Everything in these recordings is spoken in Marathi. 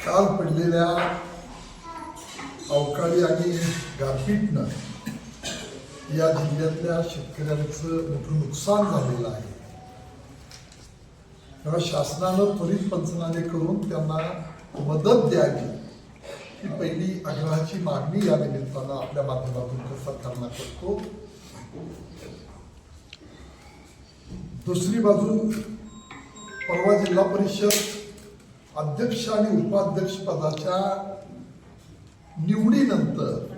काल पडलेल्या अवकाळी आणि गारपीटनं या जिल्ह्यातल्या शेतकऱ्यांचं मोठं नुकसान झालेलं आहे. तेव्हा शासनानं त्वरित पंचनामे करून त्यांना मदत द्यावी ही पहिली आग्रहाची मागणी या निमित्तानं आपल्या माध्यमातून सरकारला करतो. दुसरी बाजू, परवा जिल्हा परिषद अध्यक्ष आणि उपाध्यक्ष पदाच्या निवडीनंतर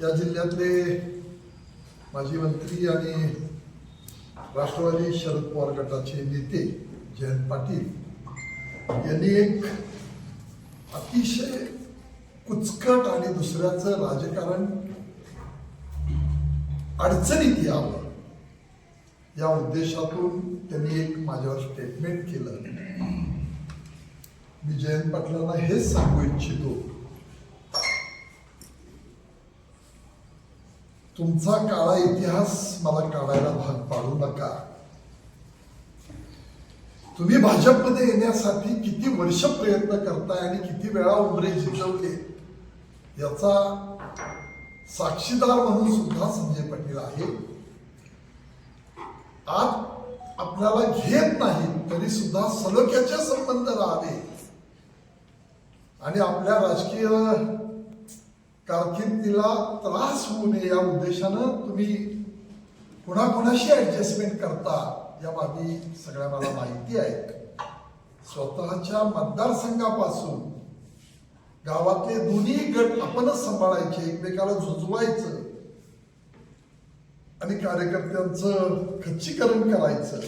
या जिल्ह्यातले माजी मंत्री आणि राष्ट्रवादी शरद पवार गटाचे नेते जयंत पाटील यांनी एक अतिशय कुचकट आणि दुसऱ्याचं राजकारण अडचणीत यावं या उद्देशातून त्यांनी एक माझ्यावर स्टेटमेंट केलं. मी जयंत पाटलांना हेच सांगू इच्छितो, तुमचा काळा इतिहास मला काढायला भाग पाडू नका. तुम्ही भाजपमध्ये येण्यासाठी किती वर्ष प्रयत्न करताय आणि किती वेळा उमरे जिंकवले याचा साक्षीदार म्हणून सुद्धा संजय पाटील आहे. आज आपल्याला घेत नाही तरी सुद्धा सलोख्याचे संबंध राहावे आणि आपल्या राजकीय कारकिर्दीला त्रास होऊ नये या उद्देशानं तुम्ही कोणाकोणाशी ऍडजस्टमेंट करता या बाबी सगळ्या मला माहिती आहे. स्वतःच्या मतदारसंघापासून गावातले दोन्ही गट आपणच सांभाळायचे, एकमेकाला झुजवायचं आणि कार्यकर्त्यांचं खच्चीकरण करायचं.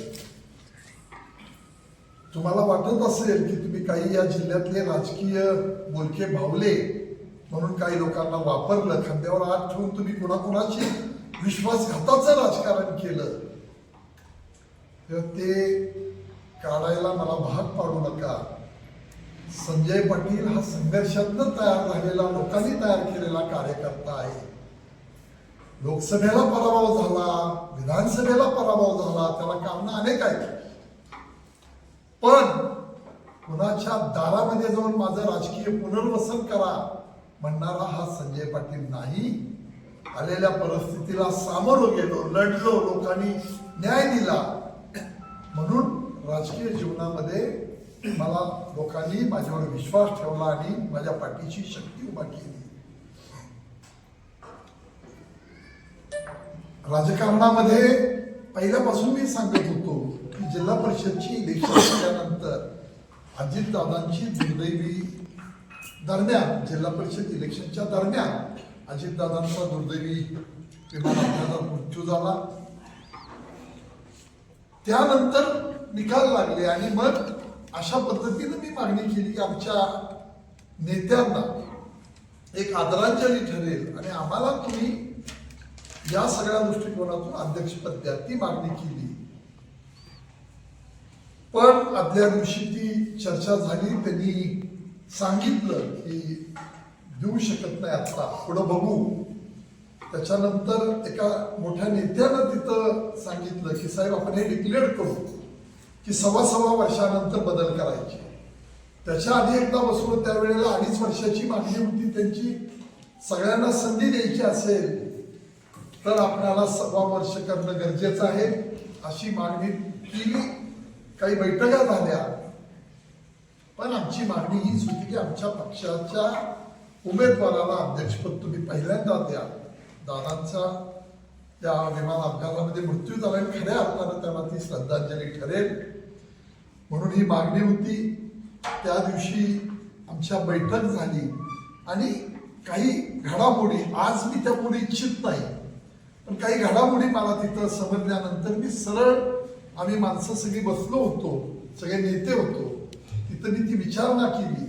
तुम्हाला वाटत असेल की तुम्ही काही या जिल्ह्यातले राजकीय बोलके भावले म्हणून काही लोकांना वापरलं, खांद्यावर हात ठेवून तुम्ही कोणाकोणाची विश्वासघाताचं राजकारण केलं, तर ते काढायला मला भाग पाडू नका. संजय पाटील हा संघर्षातनं तयार झालेला, लोकांनी तयार केलेला कार्यकर्ता आहे. लोकसभेला पराभव झाला, विधानसभेला पराभव झाला, त्याला कारणं अनेक आहेत. पण कुणाच्या दारामध्ये जाऊन माझं राजकीय पुनर्वसन करा म्हणणारा हा संजय पाटील नाही. आलेल्या परिस्थितीला सामोरं गेलो, लढलो, लोकांनी न्याय दिला म्हणून राजकीय जीवनामध्ये मला लोकांनी माझ्यावर विश्वास ठेवला आणि माझ्या पाठीची शक्ती उभा केली. राजकारणामध्ये पहिल्यापासून मी सांगत होतो की जिल्हा परिषदची इलेक्शन झाल्यानंतर अजितदादांची दुर्दैवी दरम्यान, जिल्हा परिषद इलेक्शनच्या दरम्यान अजितदादांचा दुर्दैवी विमान अपघातात मृत्यू झाला. त्यानंतर निकाल लागले आणि मग अशा पद्धतीने मी मागणी केली की आमच्या नेत्यांना एक आदरांजली ठरेल आणि आम्हाला तुम्ही या सगळ्या दृष्टिकोनातून अध्यक्षपद द्या, ती मागणी केली. पण आदल्या दिवशी ती चर्चा झाली, त्यांनी सांगितलं की देऊ शकत नाही, आता पुढं बघू. त्याच्यानंतर एका मोठ्या नेत्यानं तिथं सांगितलं की साहेब आपण हे डिक्लेअर करू की 6.25 वर्षानंतर बदल करायचे. त्याच्या आधी एकदा बसलो, त्यावेळेला 2.5 वर्षाची मागणी होती त्यांची. सगळ्यांना संधी द्यायची असेल तर आपल्याला 6 वर्ष करणं गरजेचं आहे अशी मागणी केली. काही बैठका झाल्या, पण आमची मागणी हीच होती की आमच्या पक्षाच्या उमेदवाराला अध्यक्षपद तुम्ही पहिल्यांदा द्या. दादांचा त्या विमान अपघातामध्ये मृत्यू झाला आणि खऱ्या अर्थानं त्यांना ती श्रद्धांजली ठरेल म्हणून ही मागणी होती. त्या दिवशी आमच्या बैठक झाली आणि काही घडामोडी, आज मी त्या पुढे इच्छित नाही, पण काही घडामोडी मला तिथं समजल्यानंतर मी सरळ, आम्ही माणसं सगळी बसलो होतो, सगळे नेते होतो, तिथं मी ती विचारणा केली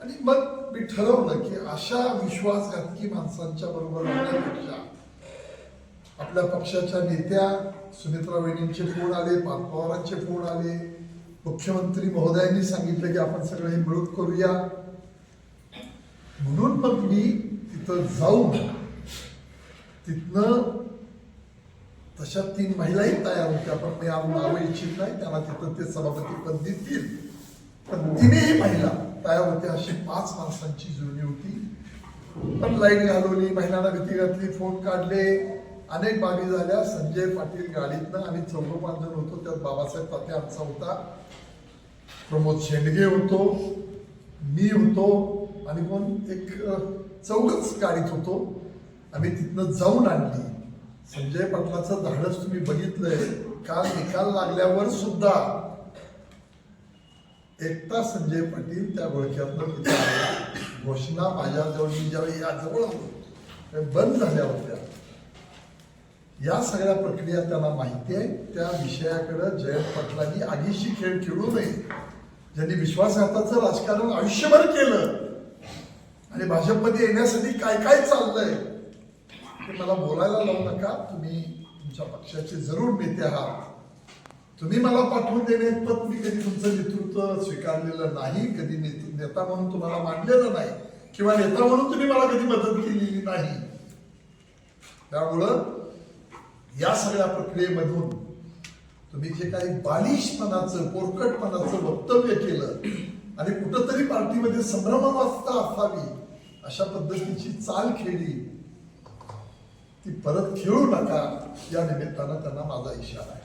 आणि मग मी ठरवलं की अशा विश्वासघातकी माणसांच्या बरोबर राहण्यापेक्षा आपल्या पक्षाच्या नेत्या सुमित्रा वहिनींचे फोन आले, पवारांचे फोन आले, मुख्यमंत्री महोदयांनी सांगितलं की आपण सगळे हे मिळून करूया. म्हणून मग मी तिथं जाऊन तिथनं तशा 3 महिलाही तयार होत्या, पण मी नाव इच्छित नाही, त्यांना तिथं ते सभापती पद देतील तर तिनेही महिला तयार होत्या. अशी 5 माणसांची जुळणी होती. पण लाईट घालवली, महिलांना भीती घातली, फोन काढले, अनेक बाबी झाल्या. संजय पाटील गाडीतनं, आम्ही 4-5 जण होतो. त्यात बाबासाहेब तात्या आमचा होता, प्रमोद शेंडगे होतो, मी होतो आणि कोण एक 4घच गाडीत होतो. आम्ही तिथनं जाऊन आणली. संजय पाटलाचं धाडस तुम्ही बघितलंय. काल निकाल लागल्यावर सुद्धा एकटा संजय पाटील त्या घोळक्यातनं तिथे आला. घोषणा माझ्याजवळ, मी ज्यावेळी याजवळ आलो बंद झाल्या होत्या. या सगळ्या प्रक्रिया त्यांना माहिती आहे. त्या विषयाकडे जयंत पाटलांनी आगीशी खेळ खेळू नये. ज्यांनी विश्वासघाताचं राजकारण आयुष्यभर केलं आणि भाजपमध्ये येण्यासाठी काय काय चाललंय ते मला बोलायला लावू नका. तुम्ही तुमच्या पक्षाचे जरूर नेते आहात. तुम्ही मला पाठवून देण्यात मी कधी तुमचं नेतृत्व स्वीकारलेलं नाही. कधी नेता म्हणून तुम्हाला मानलेलं नाही किंवा नेता म्हणून तुम्ही मला कधी मदत केलेली नाही. त्यामुळं या सगळ्या प्रक्रियेमधून तुम्ही जे काही बालिशपणाचं, पोरकटपणाचं वक्तव्य केलं आणि कुठंतरी पार्टीमध्ये संभ्रमावस्था असावी अशा पद्धतीची चाल खेळली, ती परत खेळू नका. या निमित्तानं त्यांना माझा इशारा आहे.